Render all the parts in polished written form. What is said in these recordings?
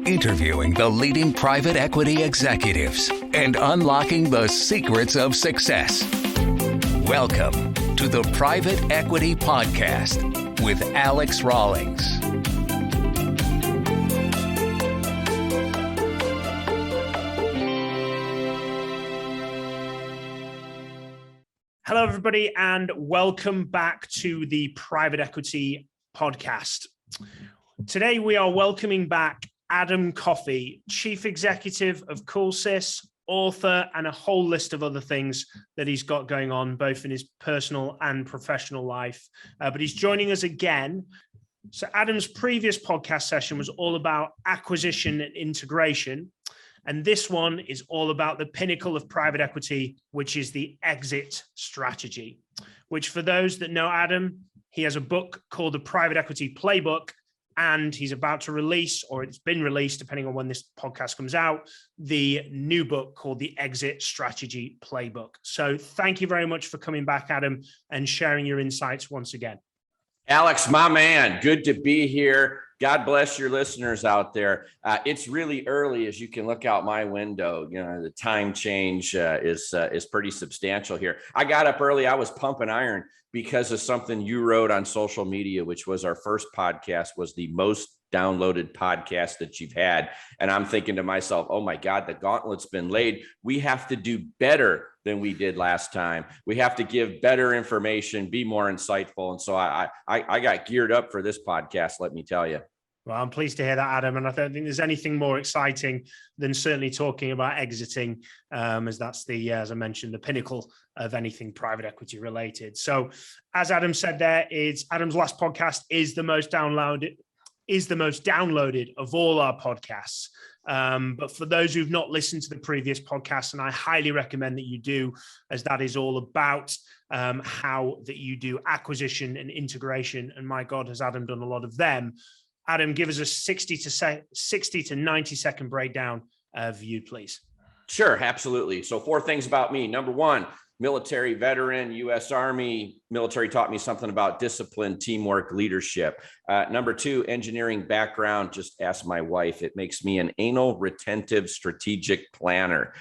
interviewing the leading private equity executives and unlocking the secrets of success. Welcome to the Private Equity Podcast with Alex Rawlings. Hello, everybody, and welcome back to the Private Equity Podcast. Today, we are welcoming back Adam Coffey, Chief Executive of CoolSys, author, and a whole list of other things that he's got going on, both in his personal and professional life. But he's joining us again. So Adam's previous podcast session was all about acquisition and integration. And this one is all about the pinnacle of private equity, which is the exit strategy, which for those that know Adam, he has a book called The Private Equity Playbook, and he's about to release, or it's been released, depending on when this podcast comes out, the new book called The Exit Strategy Playbook. So thank you very much for coming back, Adam, and sharing your insights once again. Alex, my man, good to be here. God bless your listeners out there. It's really early as you can look out my window. You know, the time change is pretty substantial here. I got up early. I was pumping iron because of something you wrote on social media, which was our first podcast was the most downloaded podcast that you've had. And I'm thinking to myself, oh my God, the gauntlet's been laid. We have to do better than we did last time. We have to give better information, be more insightful. And so I got geared up for this podcast, let me tell you. Well, I'm pleased to hear that, Adam. And I don't think there's anything more exciting than certainly talking about exiting, as that's the, as I mentioned, the pinnacle of anything private equity related. So as Adam said there, Adam's last podcast is the most downloaded of all our podcasts. But for those who've not listened to the previous podcast, and I highly recommend that you do, as that is all about how that you do acquisition and integration. And my God, has Adam done a lot of them. Adam, give us a 60 to 90 second breakdown of you, please. Sure, absolutely. So 4 things about me. Number 1, military veteran, U.S. Army. Military taught me something about discipline, teamwork, leadership. Number 2, engineering background. Just ask my wife. It makes me an anal retentive strategic planner.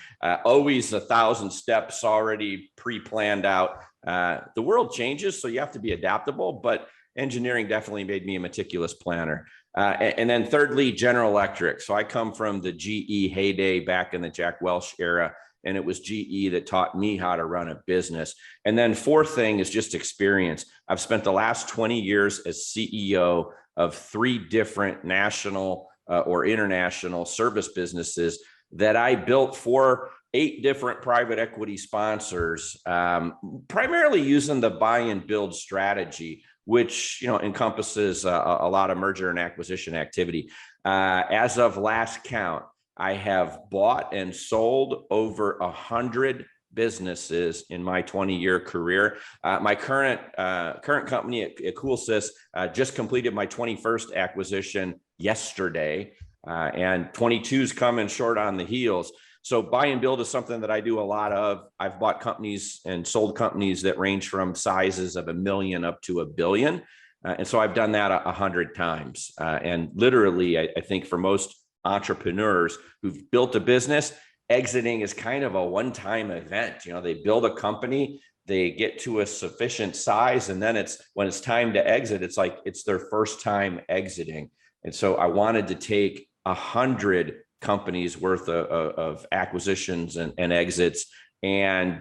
Always 1,000 steps already pre-planned out. The world changes, so you have to be adaptable, but engineering definitely made me a meticulous planner. And then thirdly, General Electric. So I come from the GE heyday back in the Jack Welch era, and it was GE that taught me how to run a business. And then fourth thing is just experience. I've spent the last 20 years as CEO of 3 different national or international service businesses that I built for 8 different private equity sponsors, primarily using the buy and build strategy, which encompasses a lot of merger and acquisition activity. As of last count, I have bought and sold over 100 businesses in my 20-year career. My current company at CoolSys just completed my 21st acquisition yesterday, and 22's coming short on the heels. So buy and build is something that I do a lot of. I've bought companies and sold companies that range from sizes of $1 million up to $1 billion. And so I've done that 100 times. And literally, I think for most entrepreneurs who've built a business, exiting is kind of a one-time event. They build a company, they get to a sufficient size, and then when it's time to exit, it's like it's their first time exiting. And so I wanted to take 100 companies worth of acquisitions and exits and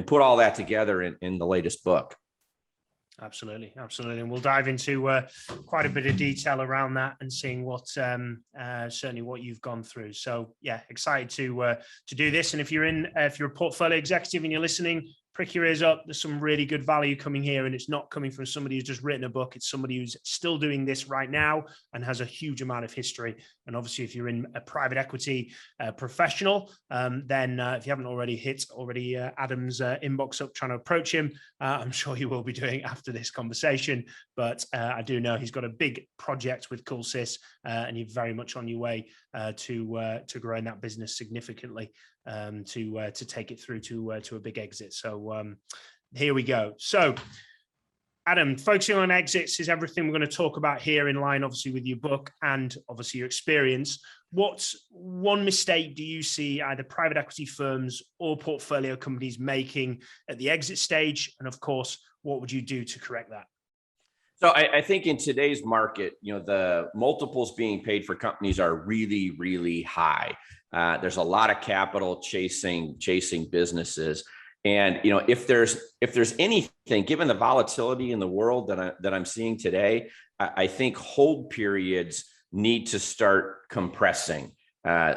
put all that together in the latest book. Absolutely. And we'll dive into quite a bit of detail around that and seeing what certainly what you've gone through. So yeah, excited to do this. And if you're a portfolio executive and you're listening, prick your ears up. There's some really good value coming here, and it's not coming from somebody who's just written a book. It's somebody who's still doing this right now and has a huge amount of history. And obviously, if you're in a private equity professional, then if you haven't already hit Adam's inbox up trying to approach him, I'm sure you will be doing after this conversation. But I do know he's got a big project with CoolSys, and you're very much on your way to growing that business significantly, to take it through to a big exit. So here we go. So Adam, focusing on exits is everything we're going to talk about here, in line, obviously, with your book and obviously your experience. What's one mistake do you see either private equity firms or portfolio companies making at the exit stage? And of course, what would you do to correct that? So I think in today's market, the multiples being paid for companies are really, really high. There's a lot of capital chasing businesses. And if there's anything, given the volatility in the world that I'm seeing today, I think hold periods need to start compressing.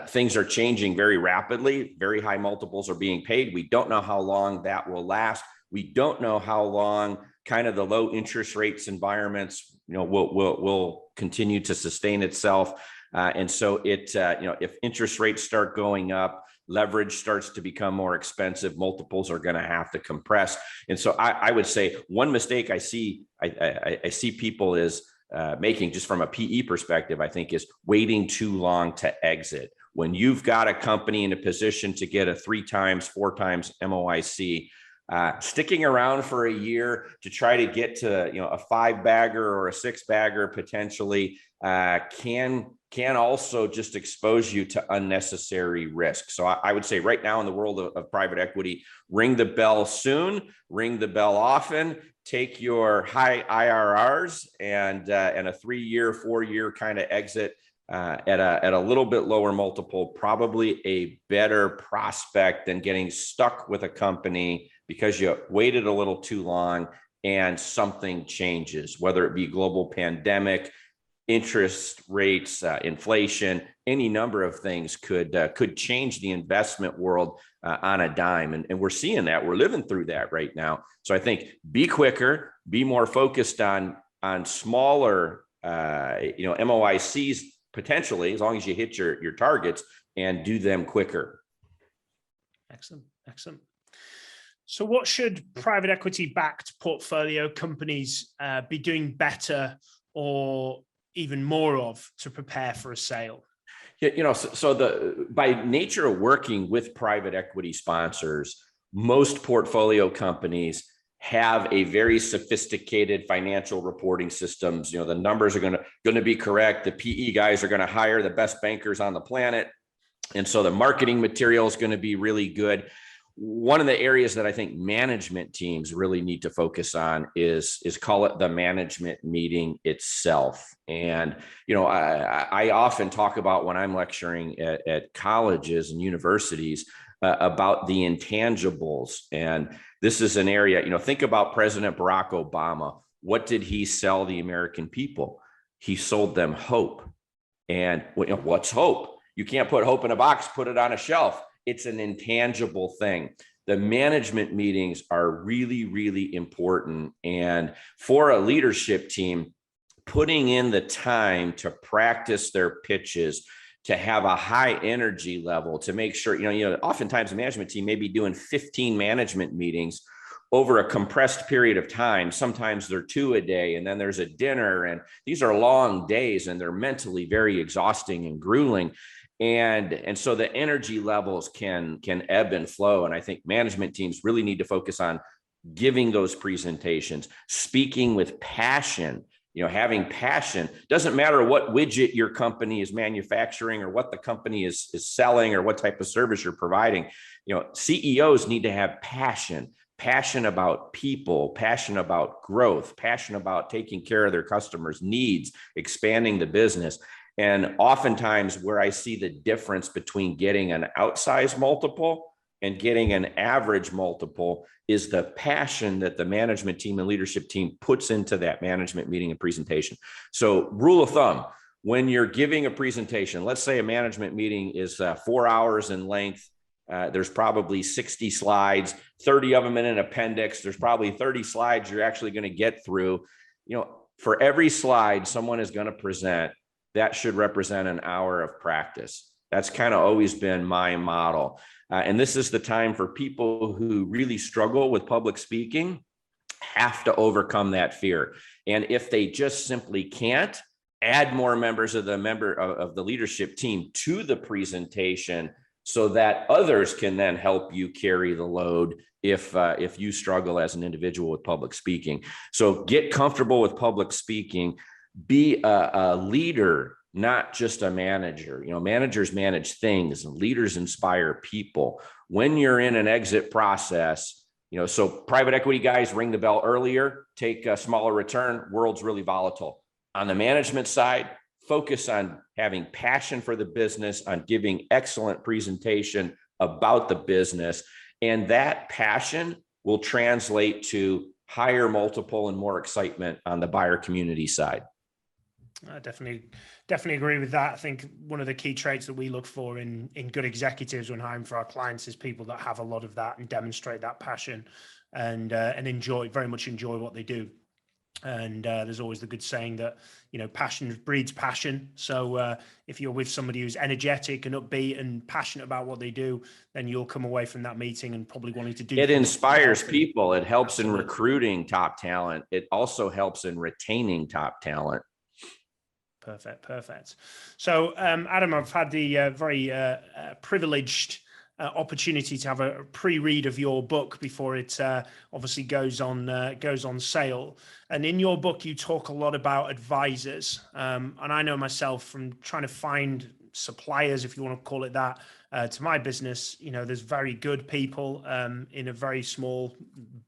Things are changing very rapidly. Very high multiples are being paid. We don't know how long that will last. We don't know how long kind of the low interest rates environments will continue to sustain itself. And so if interest rates start going up, leverage starts to become more expensive, multiples are going to have to compress. And so I would say one mistake I see people is making, just from a PE perspective, I think, is waiting too long to exit. When you've got a company in a position to get a 3 times, 4 times MOIC, sticking around for a year to try to get to a 5-bagger or a 6-bagger potentially can also just expose you to unnecessary risk. So I would say right now in the world of private equity, ring the bell soon, ring the bell often, take your high IRRs and a 3-year, 4-year kind of exit at a little bit lower multiple, probably a better prospect than getting stuck with a company because you waited a little too long and something changes, whether it be global pandemic, interest rates, inflation, any number of things could change the investment world on a dime. And we're seeing that. We're living through that right now. So I think be quicker, be more focused on smaller MOICs potentially, as long as you hit your targets, and do them quicker. Excellent. So what should private equity backed portfolio companies be doing better or even more of to prepare for a sale? By nature of working with private equity sponsors, most portfolio companies have a very sophisticated financial reporting systems. The numbers are going to be correct. The PE guys are going to hire the best bankers on the planet. And so the marketing material is going to be really good. One of the areas that I think management teams really need to focus on is call it the management meeting itself. And, I often talk about when I'm lecturing at colleges and universities about the intangibles. And this is an area, think about President Barack Obama. What did he sell the American people? He sold them hope. And what's hope? You can't put hope in a box, put it on a shelf. It's an intangible thing. The management meetings are really, really important. And for a leadership team, putting in the time to practice their pitches, to have a high energy level, to make sure, oftentimes a management team may be doing 15 management meetings over a compressed period of time. Sometimes they're 2 a day, and then there's a dinner, and these are long days, and they're mentally very exhausting and grueling. And so the energy levels can ebb and flow. And I think management teams really need to focus on giving those presentations, speaking with passion. Having passion. Doesn't matter what widget your company is manufacturing or what the company is selling or what type of service you're providing. CEOs need to have passion about people, passion about growth, passion about taking care of their customers' needs, expanding the business. And oftentimes where I see the difference between getting an outsized multiple and getting an average multiple is the passion that the management team and leadership team puts into that management meeting and presentation. So rule of thumb, when you're giving a presentation, let's say a management meeting is 4 hours in length. There's probably 60 slides, 30 of them in an appendix. There's probably 30 slides you're actually going to get through. For every slide someone is going to present, that should represent an hour of practice. That's kind of always been my model. And this is the time for people who really struggle with public speaking, have to overcome that fear. And if they just simply can't, add more members of the leadership team to the presentation so that others can then help you carry the load if you struggle as an individual with public speaking. So get comfortable with public speaking, be a leader, not just a manager. Managers manage things and leaders inspire people. When you're in an exit process, so private equity guys, ring the bell earlier, take a smaller return. World's really volatile. On the management side, focus on having passion for the business, on giving excellent presentation about the business. And that passion will translate to higher multiple and more excitement on the buyer community side. I definitely agree with that. I think one of the key traits that we look for in good executives when hiring for our clients is people that have a lot of that and demonstrate that passion and very much enjoy what they do. And there's always the good saying that, passion breeds passion. So if you're with somebody who's energetic and upbeat and passionate about what they do, then you'll come away from that meeting and probably wanting to do it. Inspires people. It helps Absolutely. in recruiting top talent. It also helps in retaining top talent. Perfect. So, Adam, I've had the very privileged opportunity to have a pre-read of your book before it obviously goes on sale. And in your book, you talk a lot about advisors. And I know myself from trying to find suppliers, if you want to call it that, to my business, there's very good people in a very small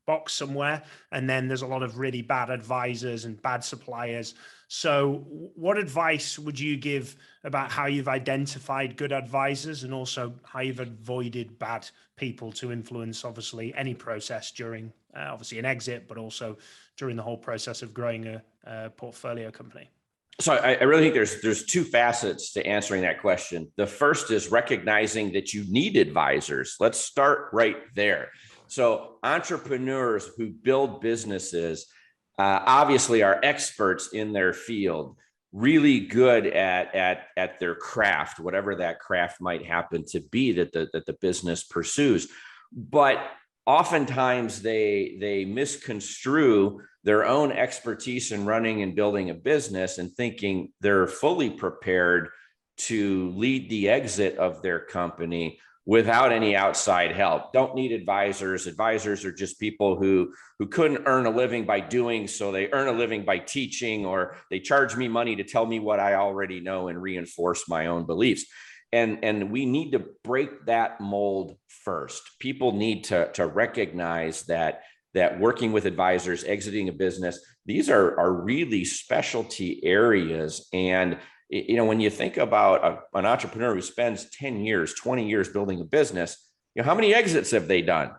box somewhere. And then there's a lot of really bad advisors and bad suppliers. So what advice would you give about how you've identified good advisors and also how you've avoided bad people to influence, obviously, any process during, obviously, an exit, but also during the whole process of growing a portfolio company? So I really think there's two facets to answering that question. The first is recognizing that you need advisors. Let's start right there. So entrepreneurs who build businesses obviously are experts in their field, really good at their craft, whatever that craft might happen to be that the business pursues. But oftentimes they misconstrue their own expertise in running and building a business and thinking they're fully prepared to lead the exit of their company without any outside help. Don't need advisors. Advisors are just people who couldn't earn a living by doing, so they earn a living by teaching, or they charge me money to tell me what I already know and reinforce my own beliefs. And we need to break that mold first. People need to recognize that working with advisors, exiting a business, these are really specialty areas. And when you think about an entrepreneur who spends 10 years, 20 years building a business, how many exits have they done?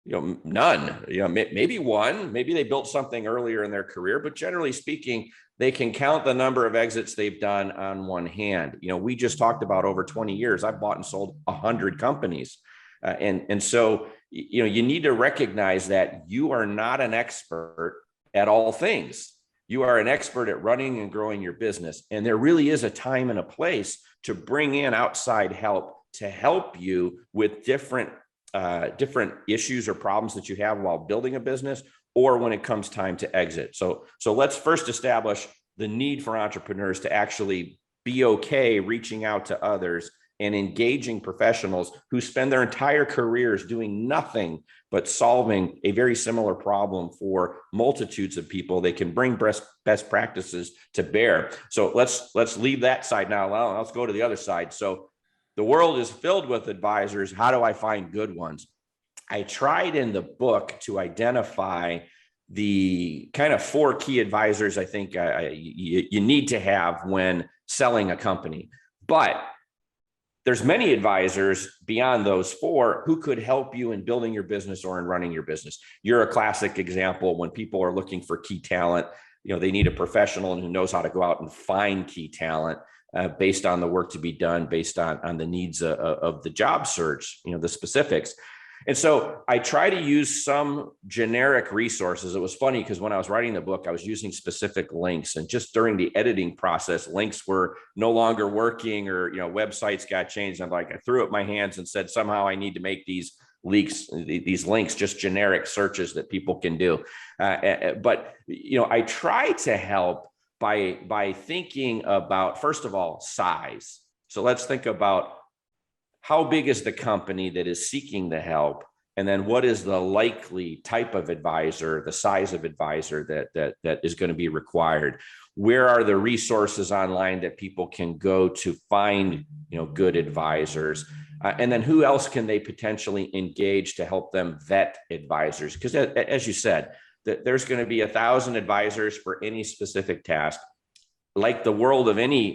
None. Maybe one, maybe they built something earlier in their career, but generally speaking, they can count the number of exits they've done on one hand. We just talked about over 20 years. I've bought and sold 100 companies. And so, you need to recognize that you are not an expert at all things. You are an expert at running and growing your business. And there really is a time and a place to bring in outside help to help you with different issues or problems that you have while building a business, or when it comes time to exit. So let's first establish the need for entrepreneurs to actually be okay reaching out to others and engaging professionals who spend their entire careers doing nothing but solving a very similar problem for multitudes of people. They can bring best practices to bear. So let's leave that side now. Let's go to the other side. So the world is filled with advisors. How do I find good ones? I tried in the book to identify the kind of 4 key advisors I think you need to have when selling a company. But there's many advisors beyond those 4 who could help you in building your business or in running your business. You're a classic example. When people are looking for key talent, they need a professional who knows how to go out and find key talent based on the work to be done, based on the needs of the job search, the specifics. And so I try to use some generic resources. It was funny because when I was writing the book, I was using specific links, and just during the editing process, links were no longer working, or, websites got changed. I threw up my hands and said, somehow I need to make these links just generic searches that people can do. But I try to help by thinking about, first of all, size. So let's think about how big is the company that is seeking the help? And then what is the likely type of advisor, the size of advisor that is going to be required? Where are the resources online that people can go to find, good advisors? And then who else can they potentially engage to help them vet advisors? Because as you said, there's going to be 1,000 advisors for any specific task. Like the world of any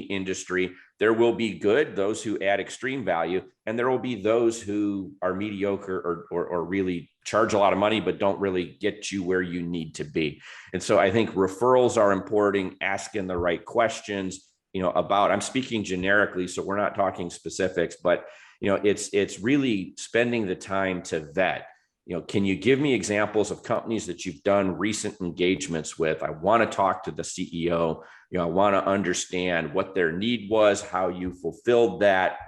industry, there will be those who add extreme value, and there will be those who are mediocre or really charge a lot of money, but don't really get you where you need to be. And so I think referrals are important, asking the right questions, I'm speaking generically, so we're not talking specifics, but, it's really spending the time to vet. Can you give me examples of companies that you've done recent engagements with? I want to talk to the CEO. I want to understand what their need was, how you fulfilled that,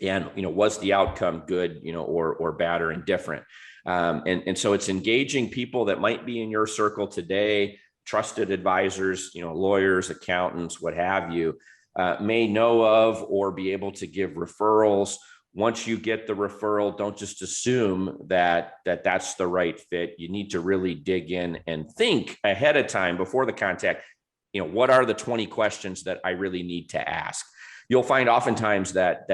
and was the outcome good, or bad or indifferent. And so it's engaging people that might be in your circle today, trusted advisors, lawyers, accountants, what have you, may know of or be able to give referrals. Once you get the referral, don't just assume that's the right fit. You need to really dig in and think ahead of time before the contact. What are the 20 questions that I really need to ask? You'll find oftentimes that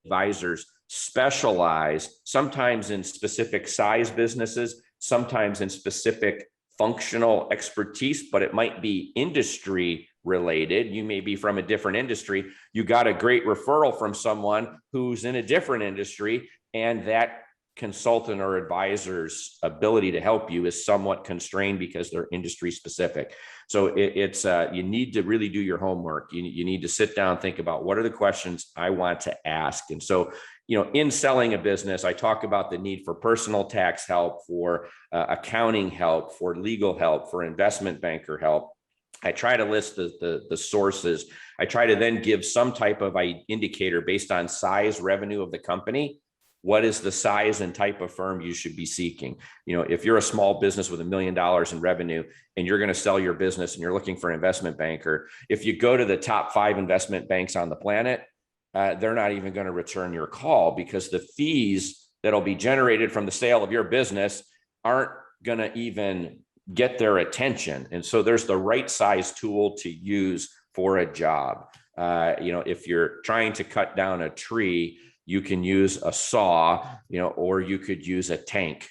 advisors specialize sometimes in specific size businesses, sometimes in specific functional expertise, but it might be industry related. You may be from a different industry. You got a great referral from someone who's in a different industry, and that consultant or advisor's ability to help you is somewhat constrained because they're industry specific. So it's you need to really do your homework. You need to sit down, think about what are the questions I want to ask. And so, in selling a business, I talk about the need for personal tax help, for accounting help, for legal help, for investment banker help. I try to list the sources. I try to then give some type of indicator based on size, revenue of the company. What is the size and type of firm you should be seeking? If you're a small business with $1 million in revenue and you're going to sell your business and you're looking for an investment banker, if you go to the top 5 investment banks on the planet, they're not even going to return your call because the fees that'll be generated from the sale of your business aren't going to even get their attention. And so there's the right size tool to use for a job. If you're trying to cut down a tree, you can use a saw, or you could use a tank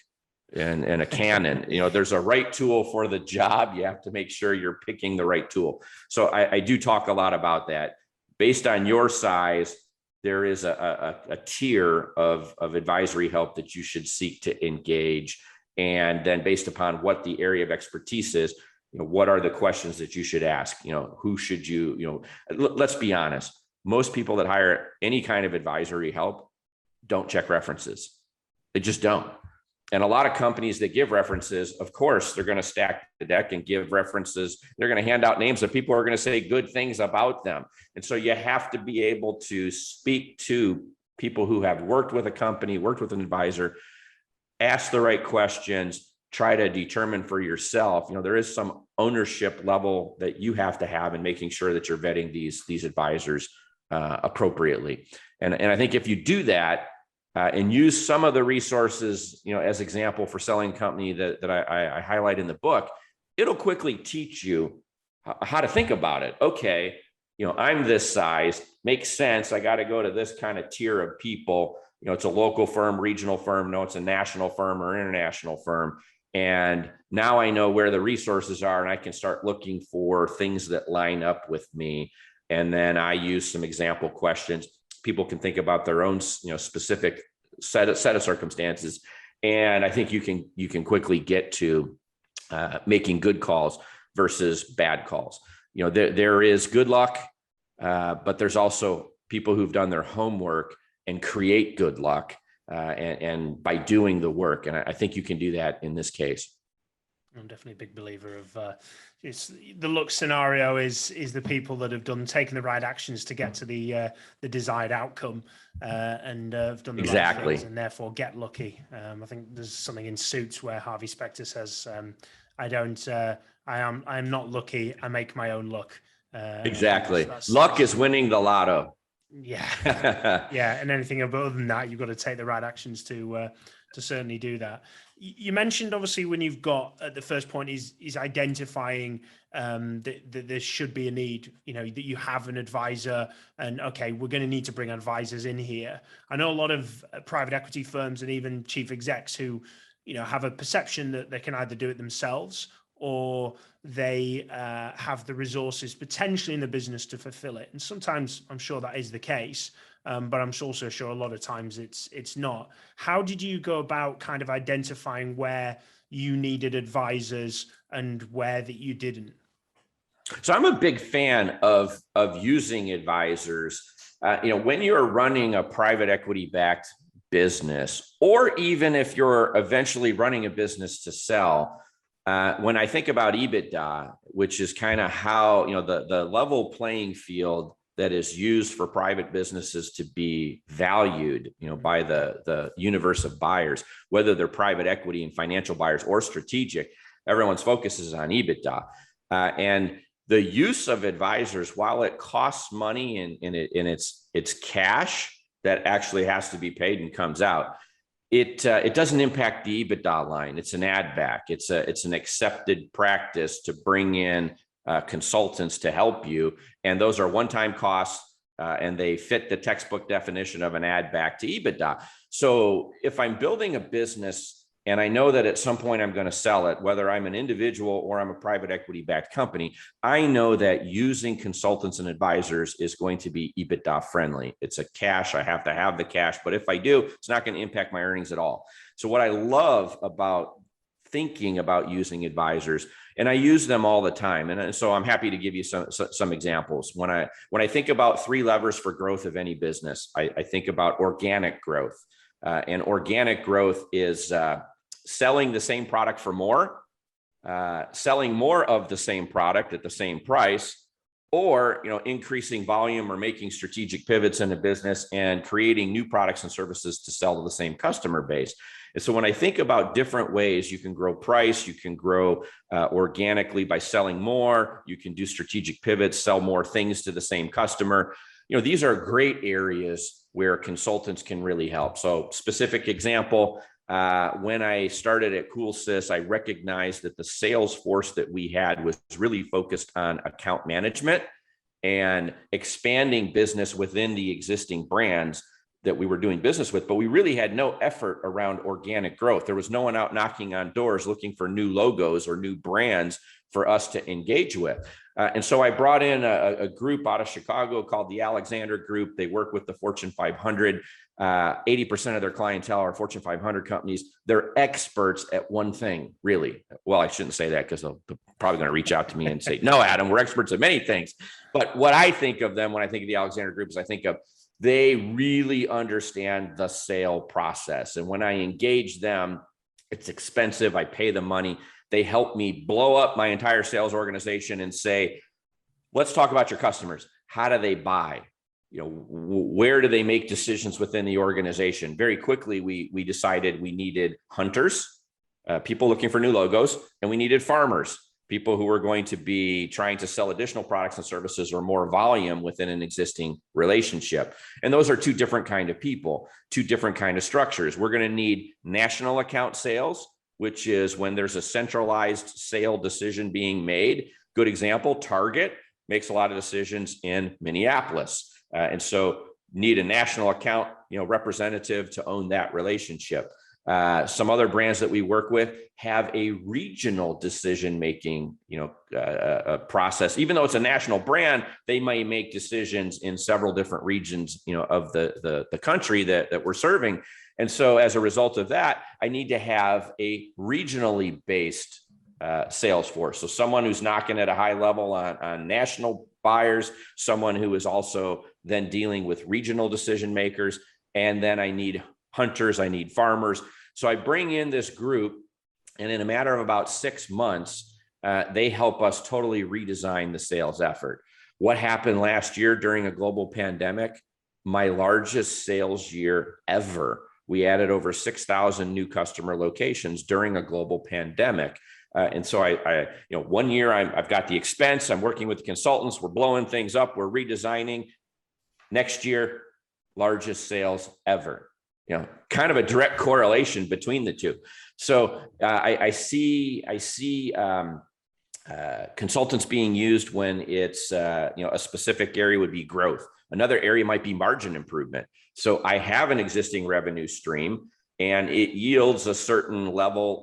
and a cannon. There's a right tool for the job. You have to make sure you're picking the right tool. So I do talk a lot about that. Based on your size, there is a tier of advisory help that you should seek to engage. And then based upon what the area of expertise is, what are the questions that you should ask? Who should you, let's be honest. Most people that hire any kind of advisory help don't check references. They just don't. And a lot of companies that give references, of course, they're going to stack the deck and give references. They're going to hand out names of people who are going to say good things about them. And so you have to be able to speak to people who have worked with a company, worked with an advisor, ask the right questions, try to determine for yourself. There is some ownership level that you have to have in making sure that you're vetting these advisors appropriately. And I think if you do that and use some of the resources, as example for selling company that I highlight in the book, it'll quickly teach you how to think about it. Okay, I'm this size, makes sense. I got to go to this kind of tier of people. It's a local firm, regional firm. No, it's a national firm or international firm. And now I know where the resources are, and I can start looking for things that line up with me. And then I use some example questions. People can think about their own, specific set of circumstances. And I think you can quickly get to making good calls versus bad calls. There is good luck, but there's also people who've done their homework and create good luck and by doing the work. And I think you can do that in this case. I'm definitely a big believer of it's the luck scenario is the people that have taken the right actions to get to the desired outcome and have done the right things and therefore get lucky. I think there's something in Suits where Harvey Specter says, I am not lucky. I make my own luck. Exactly. Luck is winning the lotto. Yeah. Yeah. And anything other than that, you've got to take the right actions to certainly do that. You mentioned, obviously, when you've got the first point is identifying that there should be a need, that you have an advisor, and okay, we're going to need to bring advisors in here. I know a lot of private equity firms and even chief execs who, have a perception that they can either do it themselves or they have the resources potentially in the business to fulfill it. And sometimes I'm sure that is the case. But I'm also sure a lot of times it's not. How did you go about kind of identifying where you needed advisors and where that you didn't? So I'm a big fan of using advisors. When you're running a private equity backed business, or even if you're eventually running a business to sell, when I think about EBITDA, which is kind of how, the level playing field that is used for private businesses to be valued, by the universe of buyers, whether they're private equity and financial buyers or strategic, everyone's focus is on EBITDA. And the use of advisors, while it costs money and it's cash that actually has to be paid and comes out, it doesn't impact the EBITDA line. It's an add back. It's an accepted practice to bring in consultants to help you. And those are one-time costs, and they fit the textbook definition of an add back to EBITDA. So if I'm building a business and I know that at some point I'm going to sell it, whether I'm an individual or I'm a private equity backed company, I know that using consultants and advisors is going to be EBITDA friendly. It's a cash. I have to have the cash, but if I do, it's not going to impact my earnings at all. So what I love about thinking about using advisors, and I use them all the time. And so I'm happy to give you some examples. When I think about 3 levers for growth of any business, I think about organic growth. And organic growth is selling the same product for more, selling more of the same product at the same price, or increasing volume or making strategic pivots in the business and creating new products and services to sell to the same customer base. And so when I think about different ways you can grow price, you can grow organically by selling more, you can do strategic pivots, sell more things to the same customer. These are great areas where consultants can really help. So specific example, when I started at CoolSys, I recognized that the sales force that we had was really focused on account management and expanding business within the existing brands that we were doing business with, but we really had no effort around organic growth. There was no one out knocking on doors looking for new logos or new brands for us to engage with. And so I brought in a group out of Chicago called the Alexander Group. They work with the Fortune 500. 80% of their clientele are Fortune 500 companies. They're experts at one thing, really. Well, I shouldn't say that because they're probably going to reach out to me and say, no, Adam, we're experts at many things. But what I think of them when I think of the Alexander Group is I think of they really understand the sale process. And when I engage them, it's expensive. I pay them money. They help me blow up my entire sales organization and say, let's talk about your customers. How do they buy? Where do they make decisions within the organization? Very quickly, we decided we needed hunters, people looking for new logos, and we needed farmers, people who were going to be trying to sell additional products and services or more volume within an existing relationship. And those are 2 different kind of people, 2 different kind of structures. We're going to need national account sales, which is when there's a centralized sale decision being made. Good example, Target makes a lot of decisions in Minneapolis. And so need a national account, representative to own that relationship. Some other brands that we work with have a regional decision-making, process. Even though it's a national brand, they may make decisions in several different regions, of the country that we're serving. And so as a result of that, I need to have a regionally based sales force. So someone who's knocking at a high level on national buyers, someone who is also then dealing with regional decision makers. And then I need hunters, I need farmers. So I bring in this group, and in a matter of about 6 months, they help us totally redesign the sales effort. What happened last year during a global pandemic? My largest sales year ever. We added over 6,000 new customer locations during a global pandemic. And so I 1 year I've got the expense, I'm working with the consultants, we're blowing things up, we're redesigning. Next year, largest sales ever. Kind of a direct correlation between the two. So I see consultants being used when it's a specific area would be growth. Another area might be margin improvement. So I have an existing revenue stream and it yields a certain level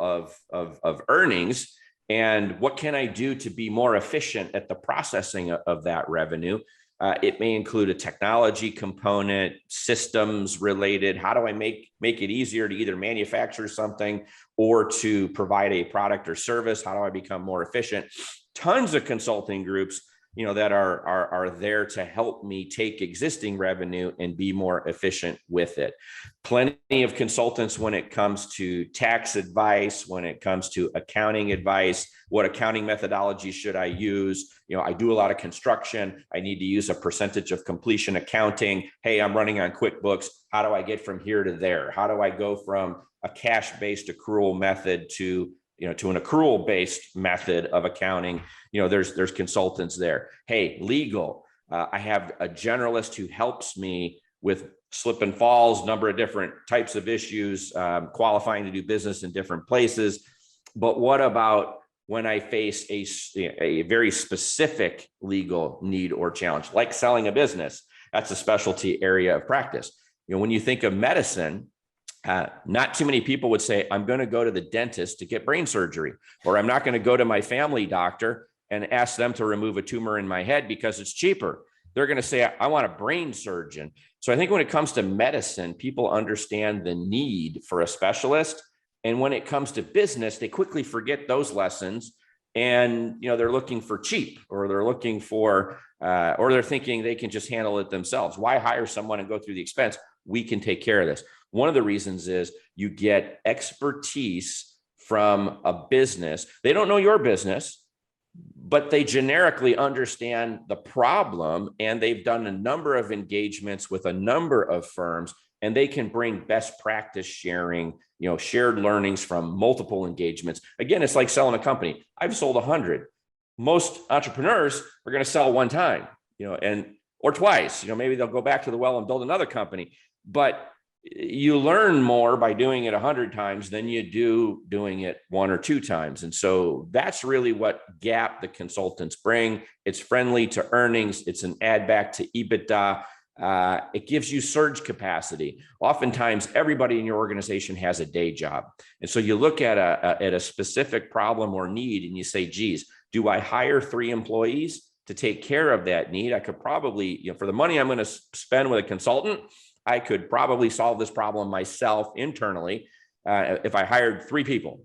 of earnings. And what can I do to be more efficient at the processing of that revenue? It may include a technology component, systems related. How do I make it easier to either manufacture something or to provide a product or service? How do I become more efficient? Tons of consulting groups, that are there to help me take existing revenue and be more efficient with it. Plenty of consultants when it comes to tax advice, when it comes to accounting advice, what accounting methodology should I use? I do a lot of construction. I need to use a percentage of completion accounting. Hey, I'm running on QuickBooks. How do I get from here to there? How do I go from a cash-based accrual method to an accrual-based method of accounting? There's consultants there. Hey, legal. I have a generalist who helps me with slip and falls, number of different types of issues, qualifying to do business in different places. But what about when I face a very specific legal need or challenge, like selling a business? That's a specialty area of practice. When you think of medicine, not too many people would say, I'm going to go to the dentist to get brain surgery, or I'm not going to go to my family doctor and ask them to remove a tumor in my head because it's cheaper. They're going to say, I want a brain surgeon. So I think when it comes to medicine, people understand the need for a specialist. And when it comes to business, they quickly forget those lessons. And, they're looking for cheap, or they're looking for, or they're thinking they can just handle it themselves. Why hire someone and go through the expense? We can take care of this. One of the reasons is you get expertise from a business. They don't know your business, but they generically understand the problem, and they've done a number of engagements with a number of firms, and they can bring best practice sharing, shared learnings from multiple engagements. Again, it's like selling a company. I've sold 100. Most entrepreneurs are going to sell one time, or twice. Maybe they'll go back to the well and build another company. But you learn more by doing it 100 times than you do doing it 1 or 2 times. And so that's really what gap the consultants bring. It's friendly to earnings. It's an add back to EBITDA. It gives you surge capacity. Oftentimes, everybody in your organization has a day job. And so you look at a specific problem or need and you say, geez, do I hire 3 employees to take care of that need? I could probably, for the money I'm going to spend with a consultant, I could probably solve this problem myself internally if I hired 3 people.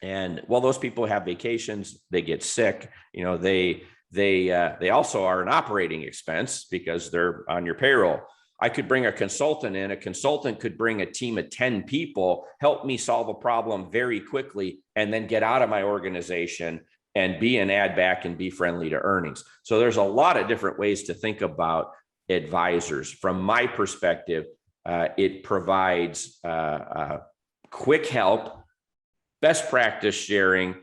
And those people have vacations, they get sick, they also are an operating expense because they're on your payroll. I could bring a consultant in. A consultant could bring a team of 10 people, help me solve a problem very quickly, and then get out of my organization and be an add back and be friendly to earnings. So there's a lot of different ways to think about advisors. From my perspective, it provides quick help, best practice sharing,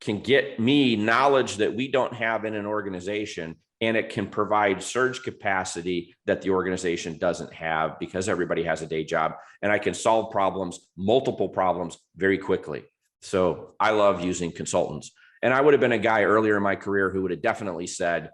can get me knowledge that we don't have in an organization, and it can provide surge capacity that the organization doesn't have because everybody has a day job, and I can solve problems, multiple problems, very quickly. So I love using consultants. And I would have been a guy earlier in my career who would have definitely said,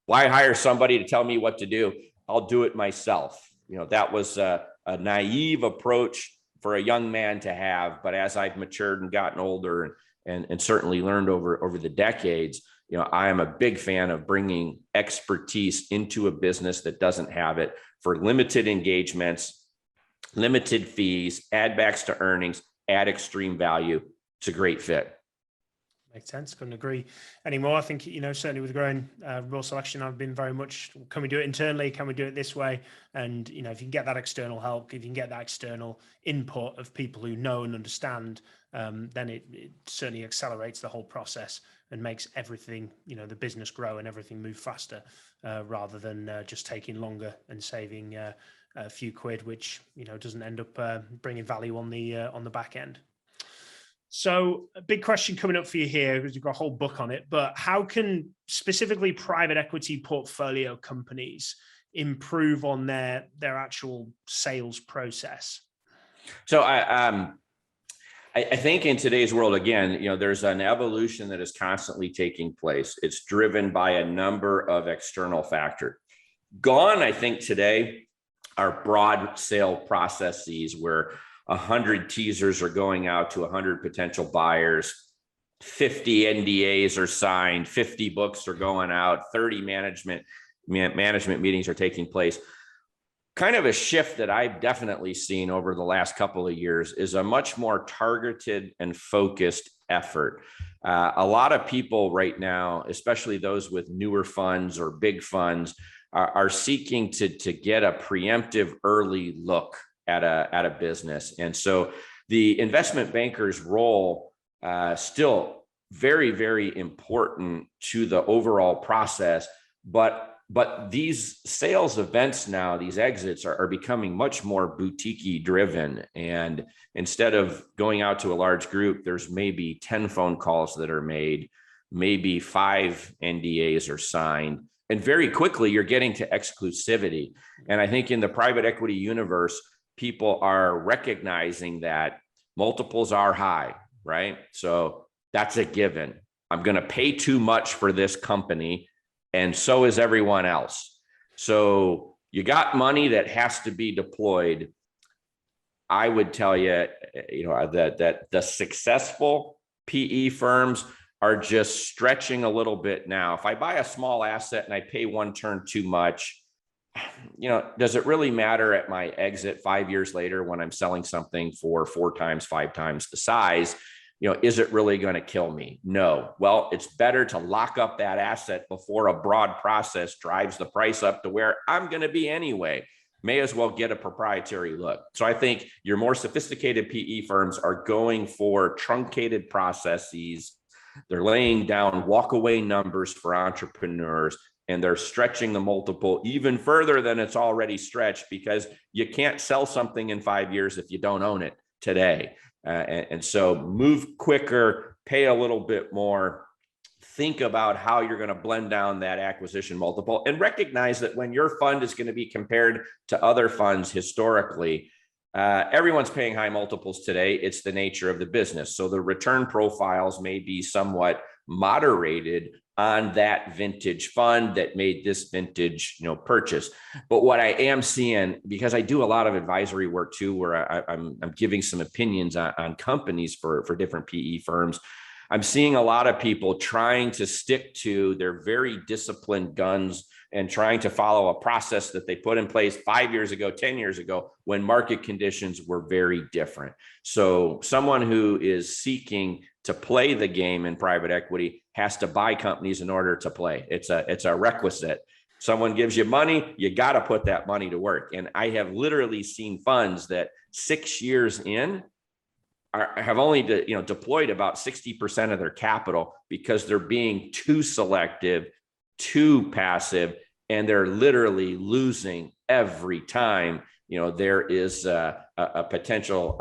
why hire somebody to tell me what to do? I'll do it myself. That was a naive approach for a young man to have. But as I've matured and gotten older and certainly learned over the decades, I am a big fan of bringing expertise into a business that doesn't have it for limited engagements, limited fees, add backs to earnings, add extreme value. It's a great fit. Makes sense. Couldn't agree anymore. I think, certainly with growing Raw Selection, I've been very much, can we do it internally? Can we do it this way? And, if you can get that external help, if you can get that external input of people who know and understand, then it certainly accelerates the whole process and makes everything, the business grow and everything move faster rather than just taking longer and saving a few quid, which, doesn't end up bringing value on the back end. So a big question coming up for you here, because you've got a whole book on it, but how can specifically private equity portfolio companies improve on their actual sales process? So I think in today's world, again, there's an evolution that is constantly taking place. It's driven by a number of external factors. Gone, I think today, are broad sale processes where 100 teasers are going out to 100 potential buyers, 50 NDAs are signed, 50 books are going out, 30 management meetings are taking place. Kind of a shift that I've definitely seen over the last couple of years is a much more targeted and focused effort. A lot of people right now, especially those with newer funds or big funds, are seeking to get a preemptive early look at a business. And so the investment banker's role still very, very important to the overall process, but these sales events now, these exits are becoming much more boutique driven. And instead of going out to a large group, there's maybe 10 phone calls that are made, maybe 5 NDAs are signed. And very quickly, you're getting to exclusivity. And I think in the private equity universe, people are recognizing that multiples are high, right? So that's a given. I'm going to pay too much for this company, and so is everyone else. So you got money that has to be deployed. I would tell you, that the successful PE firms are just stretching a little bit now. If I buy a small asset and I pay one turn too much, does it really matter at my exit 5 years later when I'm selling something for 4 times, 5 times the size? Is it really going to kill me? No. Well, it's better to lock up that asset before a broad process drives the price up to where I'm going to be anyway. May as well get a proprietary look. So I think your more sophisticated PE firms are going for truncated processes. They're laying down walkaway numbers for entrepreneurs, and they're stretching the multiple even further than it's already stretched, because you can't sell something in 5 years if you don't own it today. And so move quicker, pay a little bit more, think about how you're going to blend down that acquisition multiple, and recognize that when your fund is going to be compared to other funds historically, everyone's paying high multiples today. It's the nature of the business. So the return profiles may be somewhat moderated on that vintage fund that made this vintage, purchase. But what I am seeing, because I do a lot of advisory work too, where I'm giving some opinions on companies for different PE firms, I'm seeing a lot of people trying to stick to their very disciplined guns and trying to follow a process that they put in place 5 years ago, 10 years ago, when market conditions were very different. So someone who is seeking to play the game in private equity has to buy companies in order to play. It's a requisite. Someone gives you money, you got to put that money to work. And I have literally seen funds that 6 years in have only deployed about 60% of their capital because they're being too selective, too passive, and they're literally losing every time there is a potential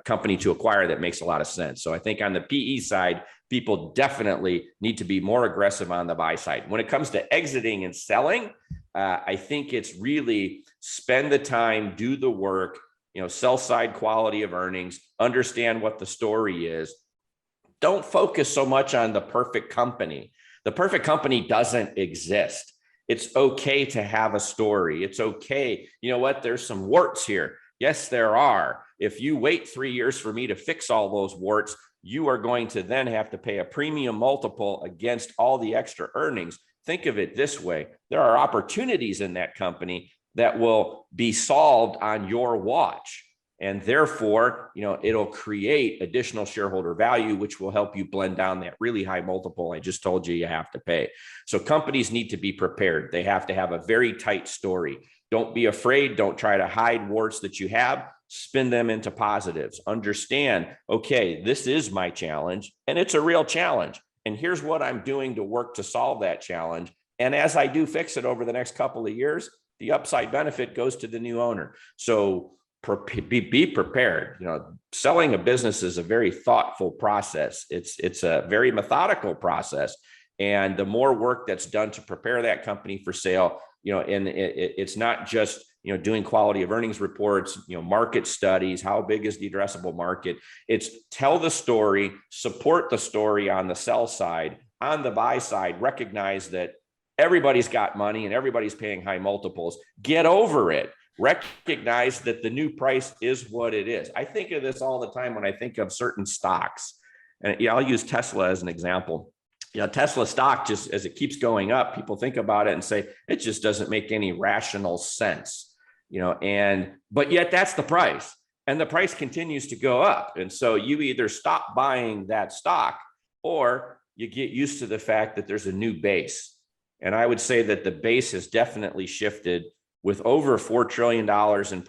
company to acquire that makes a lot of sense. So I think on the PE side, people definitely need to be more aggressive on the buy side. When it comes to exiting and selling, I think it's really spend the time, do the work, sell side quality of earnings, understand what the story is. Don't focus so much on the perfect company. The perfect company doesn't exist. It's okay to have a story. It's okay. You know what? There's some warts here. Yes, there are. If you wait 3 years for me to fix all those warts, you are going to then have to pay a premium multiple against all the extra earnings. Think of it this way. There are opportunities in that company that will be solved on your watch. And therefore, it'll create additional shareholder value, which will help you blend down that really high multiple I just told you have to pay. So companies need to be prepared. They have to have a very tight story. Don't be afraid. Don't try to hide warts that you have. Spin them into positives. Understand, okay, this is my challenge, and it's a real challenge. And here's what I'm doing to work to solve that challenge. And as I do fix it over the next couple of years, the upside benefit goes to the new owner. So be prepared. Selling a business is a very thoughtful process. It's a very methodical process. And the more work that's done to prepare that company for sale, and it's not just, doing quality of earnings reports, market studies, how big is the addressable market? It's tell the story, support the story on the sell side. On the buy side, recognize that everybody's got money and everybody's paying high multiples. Get over it. Recognize that the new price is what it is. I think of this all the time when I think of certain stocks. And I'll use Tesla as an example. Tesla stock, just as it keeps going up, people think about it and say, it just doesn't make any rational sense. But yet that's the price, and the price continues to go up. And so you either stop buying that stock or you get used to the fact that there's a new base. And I would say that the base has definitely shifted with over $4 trillion in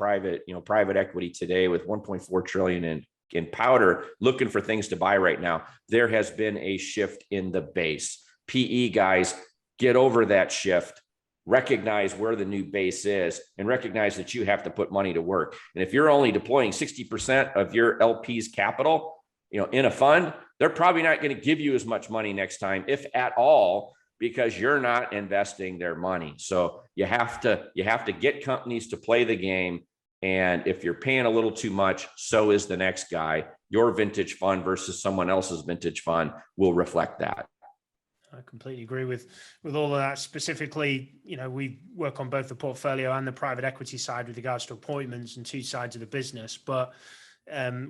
private equity today, with 1.4 trillion in powder looking for things to buy right now. There has been a shift in the base. PE guys, get over that shift. Recognize where the new base is and recognize that you have to put money to work. And if you're only deploying 60% of your LP's capital, in a fund, they're probably not going to give you as much money next time, if at all, because you're not investing their money. So you have to get companies to play the game. And if you're paying a little too much, so is the next guy. Your vintage fund versus someone else's vintage fund will reflect that. I completely agree with all of that. Specifically, we work on both the portfolio and the private equity side with regards to appointments and two sides of the business. But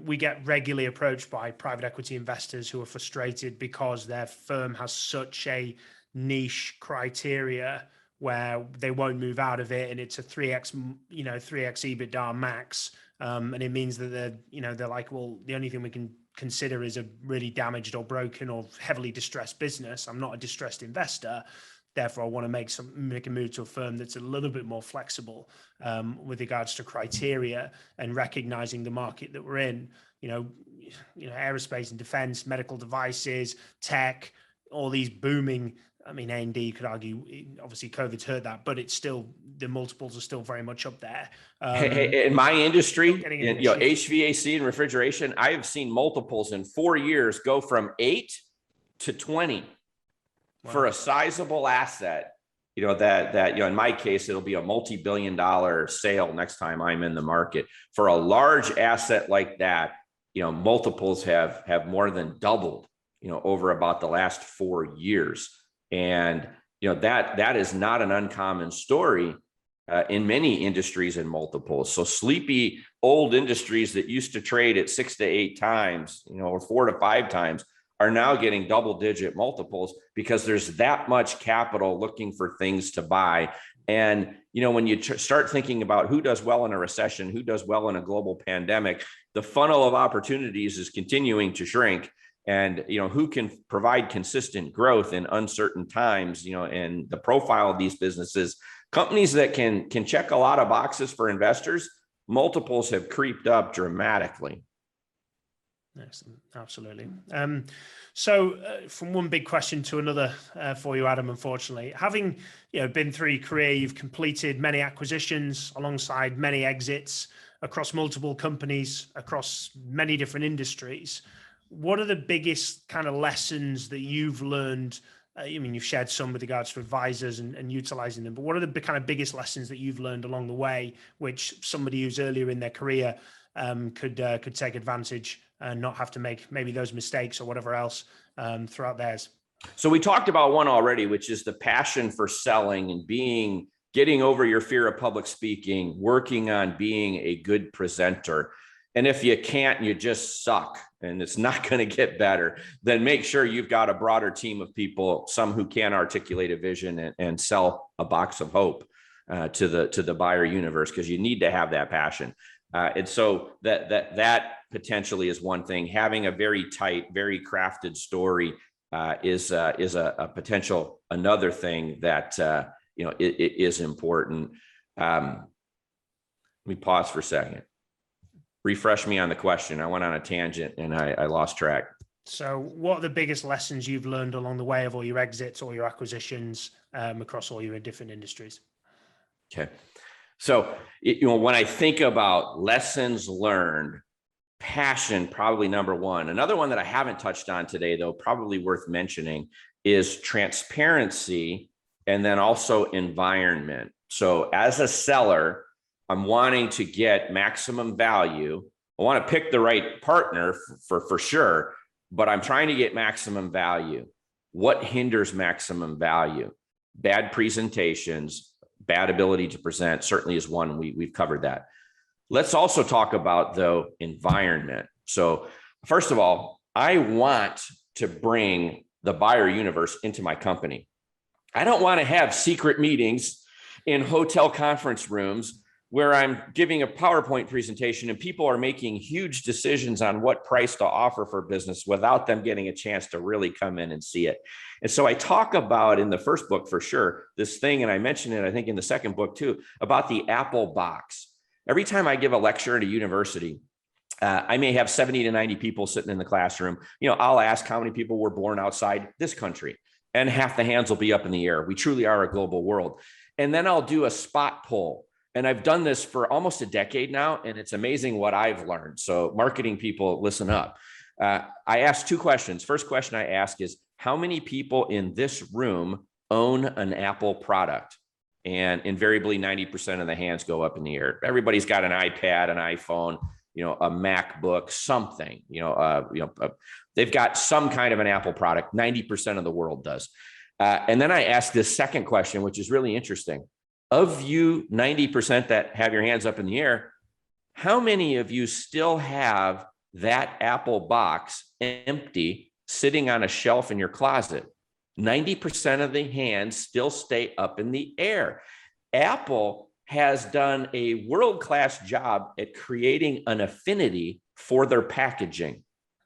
we get regularly approached by private equity investors who are frustrated because their firm has such a niche criteria where they won't move out of it, and it's a 3x EBITDA max, and it means that they're like, well, the only thing we can consider is a really damaged or broken or heavily distressed business. I'm not a distressed investor, therefore I want to make a move to a firm that's a little bit more flexible with regards to criteria and recognizing the market that we're in. Aerospace and defense, medical devices, tech, all these booming. I mean, A&D, you could argue, obviously COVID's hurt that, but it's still, the multiples are still very much up there. In my industry, HVAC and refrigeration, I have seen multiples in 4 years go from 8 to 20 for a sizable asset. That in my case, it'll be a multi-billion-dollar sale next time I'm in the market. For a large asset like that, multiples have more than doubled, over about the last 4 years. And, that is not an uncommon story in many industries and multiples. So sleepy old industries that used to trade at 6 to 8 times, or 4 to 5 times, are now getting double-digit multiples because there's that much capital looking for things to buy. And, when you start thinking about who does well in a recession, who does well in a global pandemic, the funnel of opportunities is continuing to shrink. And, who can provide consistent growth in uncertain times, and the profile of these businesses, companies that can check a lot of boxes for investors, multiples have creeped up dramatically. Excellent. Absolutely. So from one big question to another for you, Adam, unfortunately, having been through your career, you've completed many acquisitions alongside many exits across multiple companies, across many different industries. What are the biggest kind of lessons that you've learned? You've shared some with regards to advisors and utilizing them, but what are the kind of biggest lessons that you've learned along the way, which somebody who's earlier in their career could take advantage and not have to make maybe those mistakes or whatever else throughout theirs? So we talked about one already, which is the passion for selling and getting over your fear of public speaking, working on being a good presenter. And if you can't, you just suck and it's not going to get better, then make sure you've got a broader team of people, some who can articulate a vision and sell a box of hope to the buyer universe, because you need to have that passion. And so that potentially is one thing. Having a very tight, very crafted story is a potential another thing that it is important. Let me pause for a second. Refresh me on the question. I went on a tangent and I lost track. So what are the biggest lessons you've learned along the way of all your exits, all your acquisitions across all your different industries? Okay. So, when I think about lessons learned, passion, probably number one. Another one that I haven't touched on today, though, probably worth mentioning, is transparency and then also environment. So as a seller, I'm wanting to get maximum value. I want to pick the right partner for sure, but I'm trying to get maximum value. What hinders maximum value? Bad presentations, bad ability to present certainly is one. We've covered that. Let's also talk about, though, environment. So first of all, I want to bring the buyer universe into my company. I don't want to have secret meetings in hotel conference rooms where I'm giving a PowerPoint presentation and people are making huge decisions on what price to offer for business without them getting a chance to really come in and see it. And so I talk about in the first book for sure, this thing, and I mentioned it, I think in the second book too, about the Apple box. Every time I give a lecture at a university, I may have 70 to 90 people sitting in the classroom. I'll ask how many people were born outside this country, and half the hands will be up in the air. We truly are a global world. And then I'll do a spot poll. And I've done this for almost a decade now, and it's amazing what I've learned. So marketing people, listen up. I ask two questions. First question I ask is, how many people in this room own an Apple product? And invariably 90% of the hands go up in the air. Everybody's got an iPad, an iPhone, a MacBook, something, they've got some kind of an Apple product. 90% of the world does. And then I ask this second question, which is really interesting. Of you 90% that have your hands up in the air, how many of you still have that Apple box empty sitting on a shelf in your closet? 90% of the hands still stay up in the air. Apple has done a world-class job at creating an affinity for their packaging.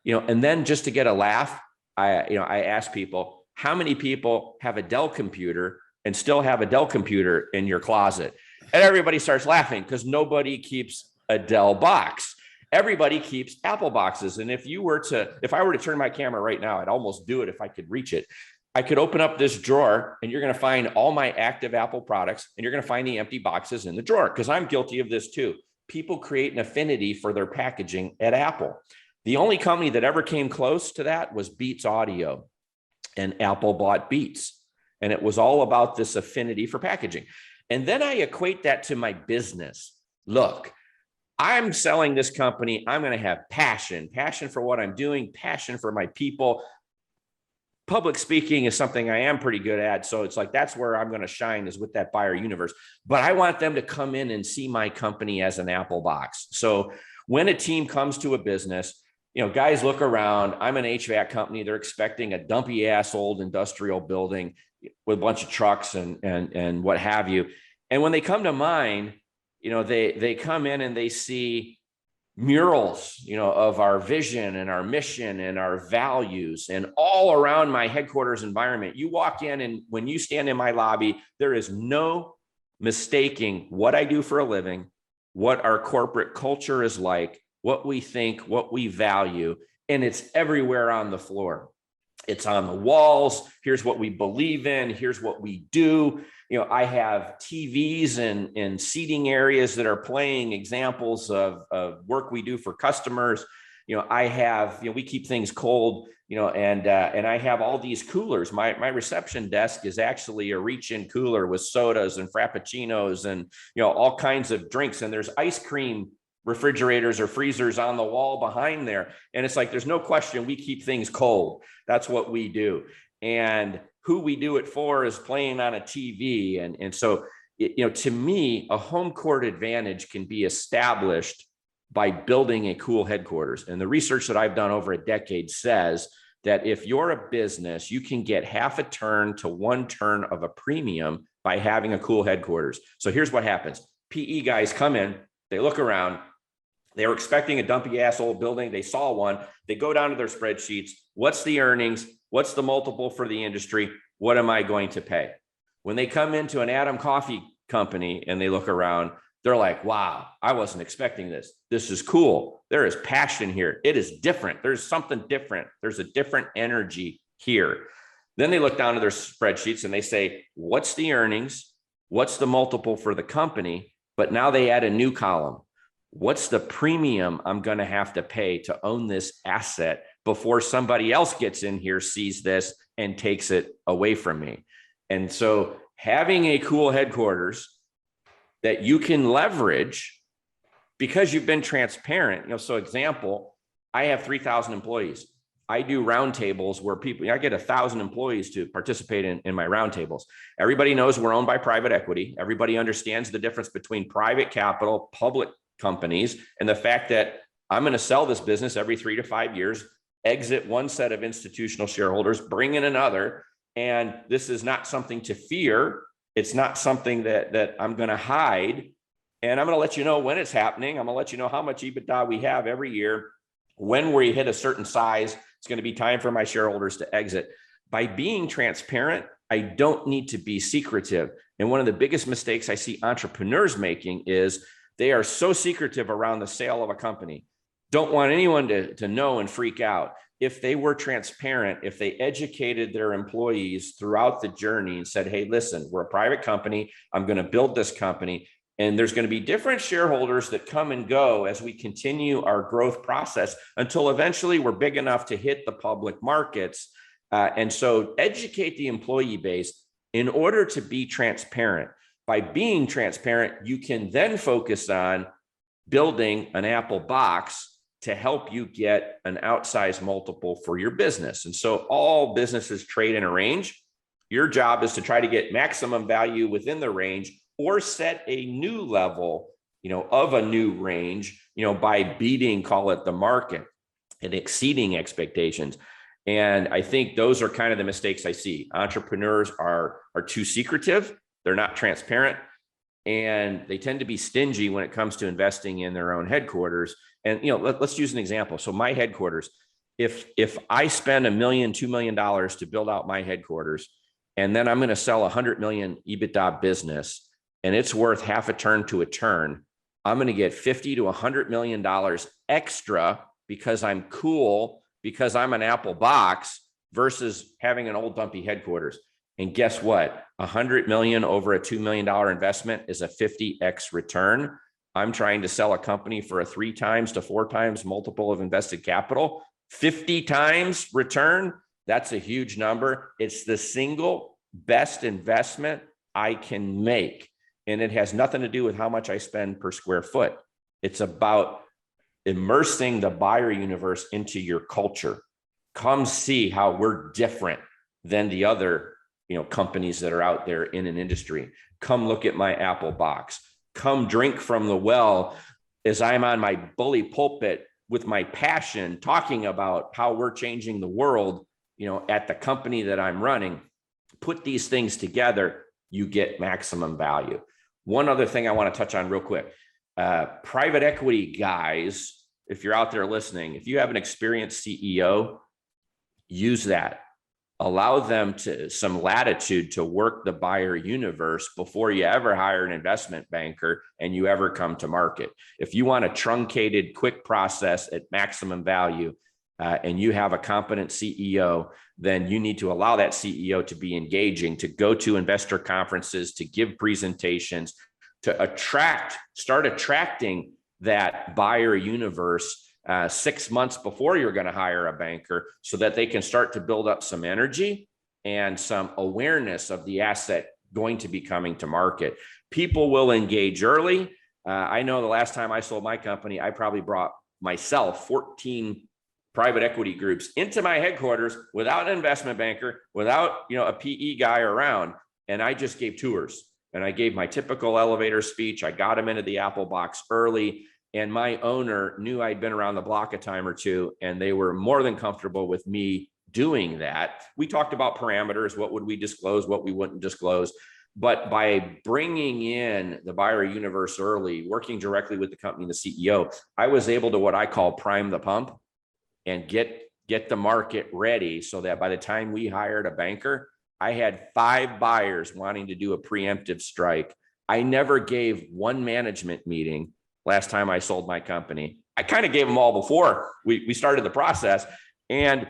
And then just to get a laugh, I ask people, how many people have a Dell computer and still have a Dell computer in your closet? And everybody starts laughing because nobody keeps a Dell box. Everybody keeps Apple boxes. And if I were to turn my camera right now, I'd almost do it if I could reach it. I could open up this drawer and you're going to find all my active Apple products, and you're going to find the empty boxes in the drawer, because I'm guilty of this too. People create an affinity for their packaging at Apple. The only company that ever came close to that was Beats Audio, and Apple bought Beats. And it was all about this affinity for packaging. And then I equate that to my business. Look, I'm selling this company. I'm going to have passion for what I'm doing, passion for my people. Public speaking is something I am pretty good at. So it's like, that's where I'm going to shine, is with that buyer universe. But I want them to come in and see my company as an Apple box. So when a team comes to a business, guys look around. I'm an HVAC company. They're expecting a dumpy ass old industrial building with a bunch of trucks and what have you. And when they come to mine, they come in and they see murals, of our vision and our mission and our values, and all around my headquarters environment. You walk in, and when you stand in my lobby, there is no mistaking what I do for a living, what our corporate culture is like, what we think, what we value, and it's everywhere on the floor. It's on the walls. Here's what we believe in. Here's what we do. I have TVs and seating areas that are playing examples of work we do for customers. We keep things cold, and I have all these coolers. My reception desk is actually a reach-in cooler with sodas and frappuccinos and, all kinds of drinks. And there's ice cream refrigerators or freezers on the wall behind there. And it's like, there's no question we keep things cold. That's what we do. And who we do it for is playing on a TV. And so, to me, a home court advantage can be established by building a cool headquarters. And the research that I've done over a decade says that if you're a business, you can get half a turn to one turn of a premium by having a cool headquarters. So here's what happens. PE guys come in, they look around. They were expecting a dumpy ass old building. They saw one. They go down to their spreadsheets. What's the earnings? What's the multiple for the industry? What am I going to pay? When they come into an Adam Coffey company and they look around, they're like, wow, I wasn't expecting this. This is cool. There is passion here. It is different. There's something different. There's a different energy here. Then they look down to their spreadsheets and they say, what's the earnings? What's the multiple for the company? But now they add a new column. What's the premium I'm going to have to pay to own this asset before somebody else gets in here, sees this, and takes it away from me? And so having a cool headquarters that you can leverage because you've been transparent. So example, I have 3,000 employees. I do roundtables where I get 1,000 employees to participate in my roundtables. Everybody knows we're owned by private equity. Everybody understands the difference between private capital, public companies, and the fact that I'm going to sell this business every 3 to 5 years, exit one set of institutional shareholders, bring in another. And this is not something to fear. It's not something that I'm going to hide. And I'm going to let you know when it's happening. I'm going to let you know how much EBITDA we have every year. When we hit a certain size, it's going to be time for my shareholders to exit. By being transparent, I don't need to be secretive. And one of the biggest mistakes I see entrepreneurs making is they are so secretive around the sale of a company. Don't want anyone to know and freak out. If they were transparent, if they educated their employees throughout the journey and said, hey, listen, we're a private company. I'm going to build this company. And there's going to be different shareholders that come and go as we continue our growth process until eventually we're big enough to hit the public markets. And so educate the employee base in order to be transparent. By being transparent, you can then focus on building an Apple box to help you get an outsized multiple for your business. And so all businesses trade in a range. Your job is to try to get maximum value within the range or set a new level, of a new range, by beating, call it the market, and exceeding expectations. And I think those are kind of the mistakes I see. Entrepreneurs are too secretive. They're not transparent, and they tend to be stingy when it comes to investing in their own headquarters. And, let's use an example. So my headquarters, if I spend $1 million, $2 million to build out my headquarters, and then I'm going to sell $100 million EBITDA business, and it's worth half a turn to a turn, I'm going to get $50 to $100 million extra because I'm cool, because I'm an Apple box versus having an old dumpy headquarters. And guess what? $100 million over a $2 million investment is a 50x return. I'm trying to sell a company for a 3 times to 4 times multiple of invested capital, 50 times return. That's a huge number. It's the single best investment I can make. And it has nothing to do with how much I spend per square foot. It's about immersing the buyer universe into your culture. Come see how we're different than the other, companies that are out there in an industry. Come look at my Apple box. Come drink from the well as I'm on my bully pulpit with my passion, talking about how we're changing the world, at the company that I'm running. Put these things together, you get maximum value. One other thing I want to touch on real quick. Private equity guys, if you're out there listening, if you have an experienced CEO, use that. Allow them some latitude to work the buyer universe before you ever hire an investment banker and you ever come to market. If you want a truncated, quick process at maximum value, and you have a competent CEO, then you need to allow that CEO to be engaging, to go to investor conferences, to give presentations, to start attracting that buyer universe 6 months before you're going to hire a banker, so that they can start to build up some energy and some awareness of the asset going to be coming to market. People will engage early. I know the last time I sold my company, I probably brought myself 14 private equity groups into my headquarters without an investment banker, without a PE guy around. And I just gave tours, and I gave my typical elevator speech. I got them into the Apple box early, and my owner knew I'd been around the block a time or two, and they were more than comfortable with me doing that. We talked about parameters. What would we disclose? What we wouldn't disclose. But by bringing in the buyer universe early, working directly with the company and the CEO, I was able to, what I call, prime the pump and get the market ready, so that by the time we hired a banker, I had 5 buyers wanting to do a preemptive strike. I never gave one management meeting last time I sold my company. I kind of gave them all before we started the process. And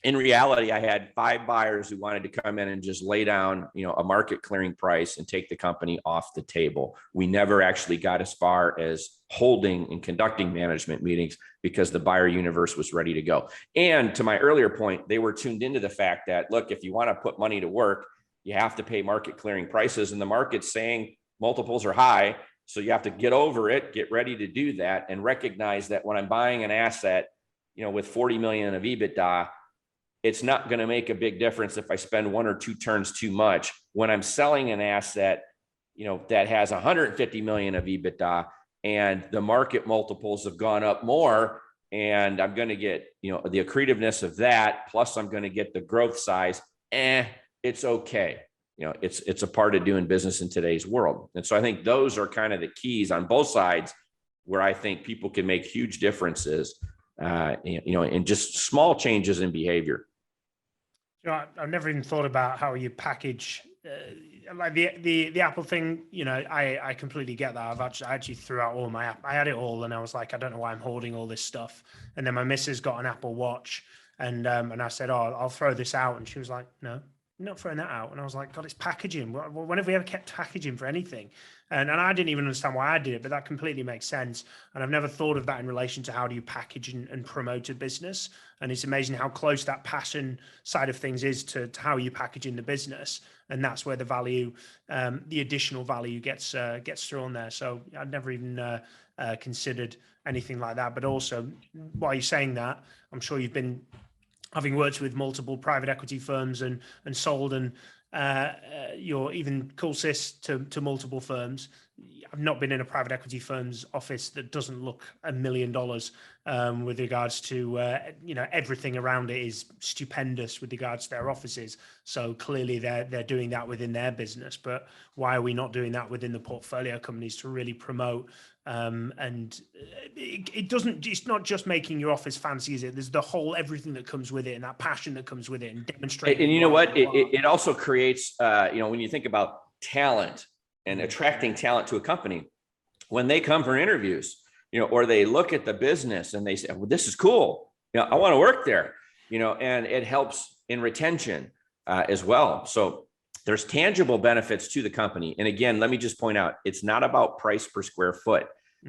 in reality, I had 5 buyers who wanted to come in and just lay down, a market clearing price and take the company off the table. We never actually got as far as holding and conducting management meetings because the buyer universe was ready to go. And to my earlier point, they were tuned into the fact that, look, if you want to put money to work, you have to pay market clearing prices, and the market's saying multiples are high. So you have to get over it, get ready to do that, and recognize that when I'm buying an asset, with 40 million of EBITDA, it's not going to make a big difference if I spend 1 or 2 turns too much. When I'm selling an asset, that has 150 million of EBITDA, and the market multiples have gone up more, and I'm going to get, the accretiveness of that, plus I'm going to get the growth size, it's okay. It's a part of doing business in today's world. And so I think those are kind of the keys on both sides where I think people can make huge differences, in just small changes in behavior. I've never even thought about how you package like the Apple thing. I completely get that. I actually threw out all my app. I had it all, and I was like, I don't know why I'm holding all this stuff. And then my missus got an Apple Watch, and I said, oh, I'll throw this out, and she was like, no, I'm not throwing that out. And I was like, God, it's packaging. When have we ever kept packaging for anything? And I didn't even understand why I did it, but that completely makes sense. And I've never thought of that in relation to how do you package and promote a business. And it's amazing how close that passion side of things is to how you package in the business. And that's where the value, the additional value gets thrown there. So I'd never even considered anything like that. But also, while you're saying that, I'm sure you've been, having worked with multiple private equity firms and sold and your even CoolSys to multiple firms. I've not been in a private equity firm's office that doesn't look $1 million with regards to, everything around it is stupendous with regards to their offices. So clearly they're doing that within their business, but why are we not doing that within the portfolio companies to really promote? And it's not just making your office fancy, is it? There's the whole, everything that comes with it and that passion that comes with it and demonstrating. And you know what? It also creates, when you think about talent and attracting talent to a company, when they come for interviews, or they look at the business and they say, well, this is cool. I want to work there, and it helps in retention as well. So there's tangible benefits to the company. And again, let me just point out, it's not about price per square foot.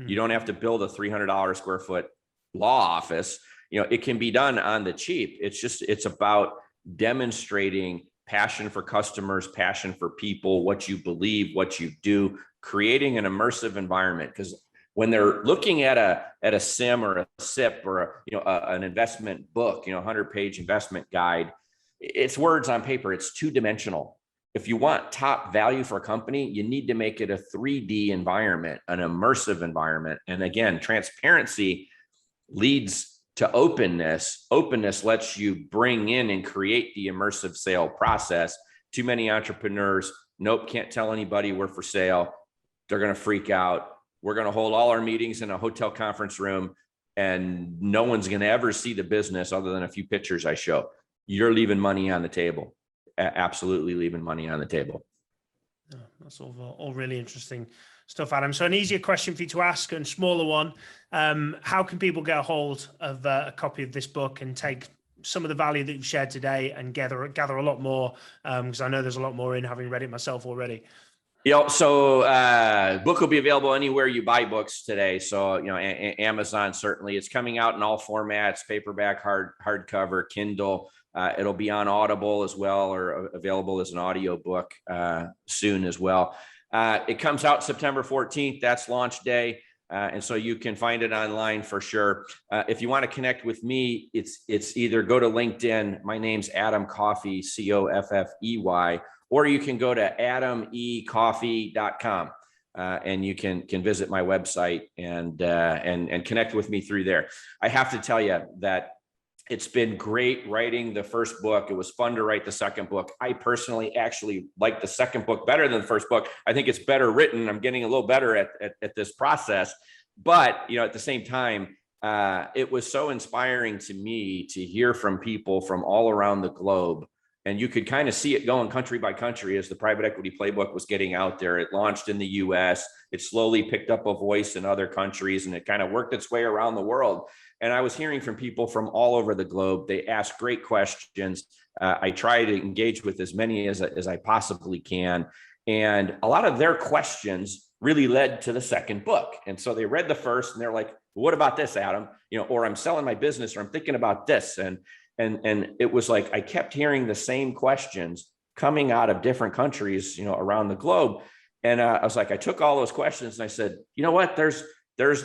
You don't have to build a $300 square foot law office. It can be done on the cheap. It's about demonstrating passion for customers, passion for people, what you believe, what you do, creating an immersive environment. Because when they're looking at a SIM or a SIP or an investment book, 100-page investment guide, it's words on paper. It's 2-dimensional. If you want top value for a company, you need to make it a 3D environment, an immersive environment. And again, transparency leads to openness. Openness lets you bring in and create the immersive sale process. Too many entrepreneurs, nope, can't tell anybody we're for sale. They're going to freak out. We're going to hold all our meetings in a hotel conference room, and no one's going to ever see the business other than a few pictures I show. You're leaving money on the table. Absolutely leaving money on the table. Yeah, that's all really interesting stuff, Adam. So an easier question for you to ask and smaller one. How can people get a hold of a copy of this book and take some of the value that you've shared today and gather a lot more? Because I know there's a lot more in, having read it myself already. So book will be available anywhere you buy books today. So, Amazon, certainly. It's coming out in all formats: paperback, hardcover, Kindle. It'll be on Audible as well, or available as an audio book soon as well. It comes out September 14th. That's launch day. And so you can find it online for sure. If you want to connect with me, it's either go to LinkedIn. My name's Adam Coffey, Coffey, or you can go to adamecoffey.com. And you can visit my website and connect with me through there. I have to tell you that it's been great writing the first book. It was fun to write the second book. I personally actually like the second book better than the first book. I think it's better written. I'm getting a little better at this process. But, at the same time, it was so inspiring to me to hear from people from all around the globe. And you could kind of see it going country by country as the private equity playbook was getting out there. It launched in the US. It slowly picked up a voice in other countries, and it kind of worked its way around the world. And I was hearing from people from all over the globe. They asked great questions. I try to engage with as many as I possibly can. And a lot of their questions really led to the second book. And so they read the first and they're like, what about this, Adam? Or I'm selling my business, or I'm thinking about this. And it was like, I kept hearing the same questions coming out of different countries, around the globe. And I was like, I took all those questions and I said, you know what, there's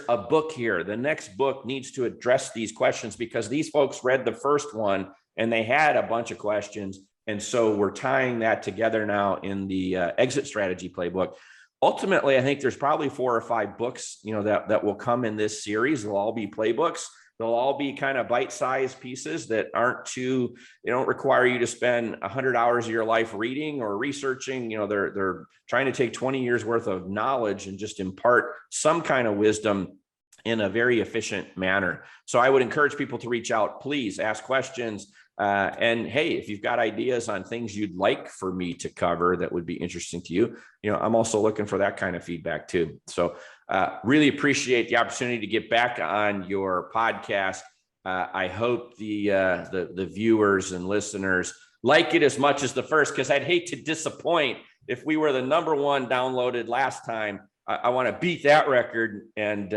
a book here. The next book needs to address these questions, because these folks read the first one and they had a bunch of questions. And so we're tying that together now in the exit strategy playbook. Ultimately, I think there's probably 4 or 5 books, that will come in this series. They'll all be playbooks. They'll all be kind of bite-sized pieces that they don't require you to spend 100 hours of your life reading or researching. They're trying to take 20 years worth of knowledge and just impart some kind of wisdom in a very efficient manner. So I would encourage people to reach out, please ask questions. And hey, if you've got ideas on things you'd like for me to cover that would be interesting to you, I'm also looking for that kind of feedback too. So really appreciate the opportunity to get back on your podcast. I hope the viewers and listeners like it as much as the first, because I'd hate to disappoint. If we were the #1 downloaded last time, I want to beat that record and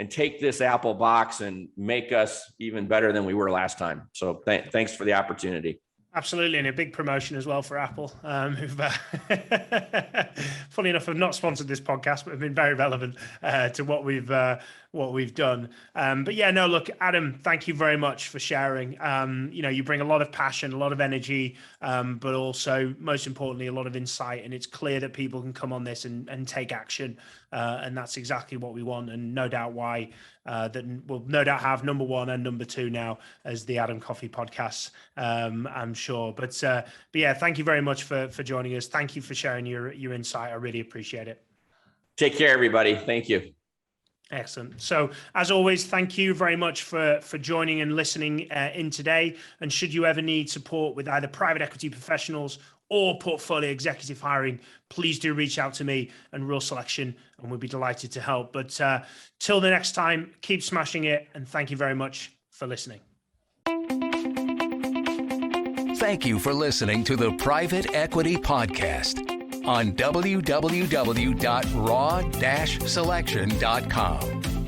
take this Apple box and make us even better than we were last time. So thanks for the opportunity. Absolutely, and a big promotion as well for Apple, who've, funny enough, have not sponsored this podcast, but have been very relevant to what we've done. But yeah, no, look, Adam, thank you very much for sharing. You bring a lot of passion, a lot of energy, but also, most importantly, a lot of insight. And it's clear that people can come on this and take action. And that's exactly what we want. And no doubt why that we'll no doubt have #1 and #2 now as the Adam Coffey podcast, I'm sure. But yeah, thank you very much for joining us. Thank you for sharing your insight. I really appreciate it. Take care, everybody. Thank you. Excellent. So as always, thank you very much for joining and listening in today. And should you ever need support with either private equity professionals or portfolio executive hiring, please do reach out to me and Real Selection, and we'll be delighted to help. But till the next time, keep smashing it. And thank you very much for listening. Thank you for listening to the Private Equity Podcast on www.raw-selection.com.